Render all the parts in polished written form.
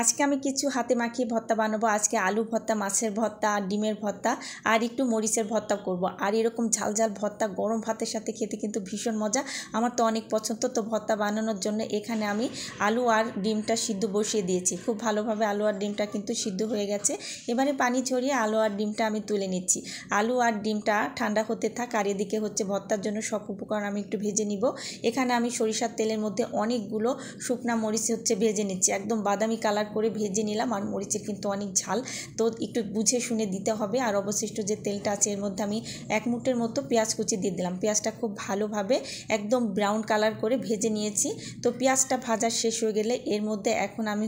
আজকে আমি কিছু হাতে মাখিয়ে ভর্তা বানাবো। আজকে আলু ভর্তা, মাছের ভর্তা, ডিমের ভর্তা আর একটু মরিচের ভর্তা করব। আর এরকম ঝাল ঝাল ভর্তা গরম ভাতের সাথে খেতে কিন্তু ভীষণ মজা। আমার তো অনেক পছন্দ। তো ভর্তা বানানোর জন্য এখানে আমি আলু আর ডিমটা সিদ্ধ বসিয়ে দিয়েছি। খুব ভালোভাবে আলু আর ডিমটা কিন্তু সিদ্ধ হয়ে গেছে। এবারে পানি ছড়িয়ে আলু আর ডিমটা আমি তুলে নিচ্ছি। আলু আর ডিমটা ঠান্ডা হতে থাক। আর এদিকে হচ্ছে ভর্তার জন্য সব উপকরণ আমি একটু ভেজে নিব। এখানে আমি সরিষার তেলের মধ্যে অনেকগুলো শুকনা মরিচ ভেজে নিচ্ছি। একদম বাদামি কালার করে ভেজে নিলাম। আর মরিচের কিন্তু অনেক ঝাল, তো একটু বুঝে শুনে দিতে হবে। আর অবশিষ্ট যে তেলটা আছে এর মধ্যে আমি এক মুঠের মতো পেঁয়াজ কুচি দিয়ে দিলাম। পেঁয়াজটা খুব ভালোভাবে একদম ব্রাউন কালার করে ভেজে নিয়েছি। তো পেঁয়াজটা ভাজা শেষ হয়ে গেলে এর মধ্যে এখন আমি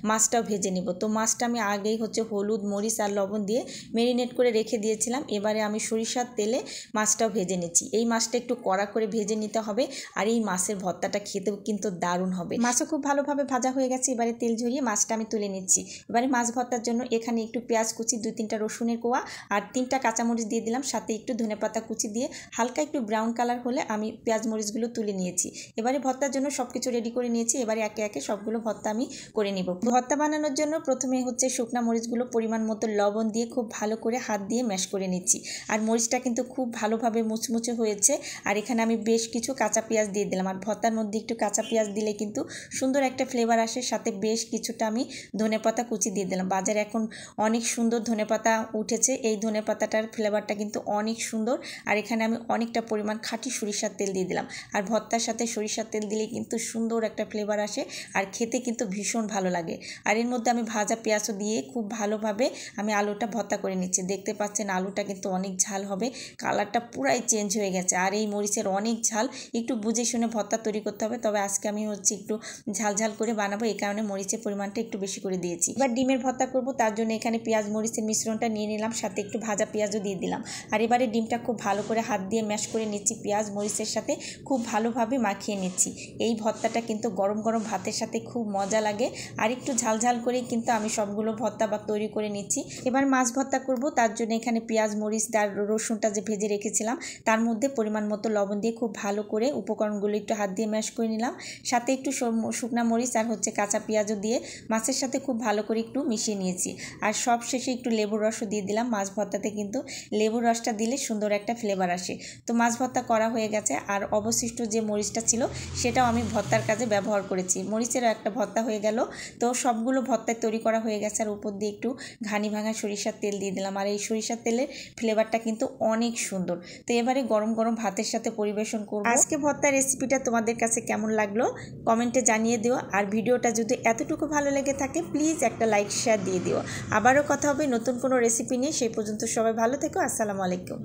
মাছটাও ভেজে নিব। তো মাছটা আমি আগেই হলুদ, মরিচ আর লবণ দিয়ে ম্যারিনেট করে রেখে দিয়েছিলাম। এবারে আমি সরিষার তেলে মাছটাও ভেজে নিচ্ছি। এই মাছটা একটু কড়া করে ভেজে নিতে হবে। আর এই মাছের ভর্তাটা খেতেও কিন্তু দারুণ হবে। মাছও খুব ভালোভাবে ভাজা হয়ে গেছে। এবারে তেল ঝরিয়ে মাছটা আমি তুলে নিচ্ছি। এবারে মাছ ভর্তার জন্য এখানে একটু পেঁয়াজ কুচি, 2-3টা রসুনের কোয়া আর 3টা কাঁচামরিচ দিয়ে দিলাম। সাথে একটু ধনেপাতা কুচি দিয়ে হালকা একটু ব্রাউন কালার হলে আমি পেঁয়াজ মরিচগুলো তুলে নিয়েছি। এবারে ভর্তার জন্য সব কিছু রেডি করে নিয়েছি। এবারে একে একে সবগুলো ভর্তা আমি করে নিব। ভর্তা বানানোর জন্য প্রথমে শুকনা মরিচগুলো পরিমাণ মতো লবণ দিয়ে খুব ভালো করে হাত দিয়ে ম্যাশ করে নিচ্ছি। আর মরিচটা কিন্তু খুব ভালোভাবে মুচমুচে হয়েছে। আর এখানে আমি বেশ কিছু কাঁচা পেঁয়াজ দিয়ে দিলাম। আর ভর্তার মধ্যে একটু কাঁচা পেঁয়াজ দিলে কিন্তু সুন্দর একটা ফ্লেভার আসে। সাথে বেশ কিছুটা আমি ধনেপাতা কুচি দিয়ে দিলাম। বাজারে এখন অনেক সুন্দর ধনেপাতা উঠেছে। এই ধনেপাতাটার ফ্লেভারটা কিন্তু অনেক সুন্দর। আর এখানে আমি অনেকটা পরিমাণ খাঁটি সরিষার তেল দিয়ে দিলাম। আর ভর্তার সাথে সরিষার তেল দিলে কিন্তু সুন্দর একটা ফ্লেভার আসে আর খেতে কিন্তু ভীষণ ভালো লাগে। আর এর মধ্যে আমি ভাজা পেঁয়াজও দিয়ে খুব ভালোভাবে আমি আলুটা ভর্তা করে নিচ্ছি। দেখতে পাচ্ছেন আলুটা কিন্তু অনেক ঝাল হবে, কালারটা পুরাই চেঞ্জ হয়ে গেছে। আর এই মরিচের অনেক ঝাল, একটু বুঝে শুনে ভর্তা তৈরি করতে হবে। তবে আজকে আমি একটু ঝাল ঝাল করে বানাবো, এই কারণে মরিচের পরিমাণটা একটু বেশি করে দিয়েছি। এবার ডিমের ভর্তা করব, তার জন্য এখানে পেঁয়াজ মরিচের মিশ্রণটা নিয়ে নিলাম। সাথে একটু ভাজা পেঁয়াজও দিয়ে দিলাম। আর এবারে ডিমটা খুব ভালো করে হাত দিয়ে ম্যাশ করে নিচ্ছি। পেঁয়াজ মরিচের সাথে খুব ভালোভাবে মাখিয়ে নিচ্ছি। এই ভর্তাটা কিন্তু গরম গরম ভাতের সাথে খুব মজা লাগে। আর একটু ঝাল ঝাল করেই কিন্তু আমি সবগুলো ভর্তা তৈরি করে নিচ্ছি। এবার মাছ ভর্তা করব, তার জন্য এখানে পেঁয়াজ মরিচ আর রসুনটা যে ভেজে রেখেছিলাম তার মধ্যে পরিমাণ মতো লবণ দিয়ে খুব ভালো করে উপকরণগুলো একটু হাত দিয়ে ম্যাশ করে নিলাম। সাথে একটু শুকনা মরিচ আর কাঁচা পেঁয়াজও দিয়ে মাছের সাথে খুব ভালো করে একটু মিশিয়ে নিয়েছি। আর সব শেষে একটু লেবুর রসও দিয়ে দিলাম। মাছ ভর্তাতে কিন্তু লেবুর রসটা দিলে সুন্দর একটা ফ্লেভার আসে। তো মাছ ভর্তা করা হয়ে গেছে। আর অবশিষ্ট যে মরিচটা ছিল সেটাও আমি ভর্তার কাজে ব্যবহার করেছি। মরিচেরও একটা ভর্তা হয়ে গেল। তো সবগুলো ভর্তায় তৈরি করা হয়ে গেছে। আর উপর দিয়ে একটু ঘানি ভাঙা সরিষার তেল দিয়ে দিলাম। আর এই সরিষার তেলের ফ্লেভারটা কিন্তু অনেক সুন্দর। তো এবারে গরম গরম ভাতের সাথে পরিবেশন করব। আজকে ভর্তার রেসিপিটা তোমাদের কাছে কেমন লাগলো কমেন্টে জানিয়ে দিও। আর ভিডিওটা যদি এতটুকু ভালো লেগে থাকে প্লিজ একটা লাইক শেয়ার দিয়ে দিও। আবারও কথা হবে নতুন কোনো রেসিপি নিয়ে। সেই পর্যন্ত সবাই ভালো থেকো। আসসালামু আলাইকুম।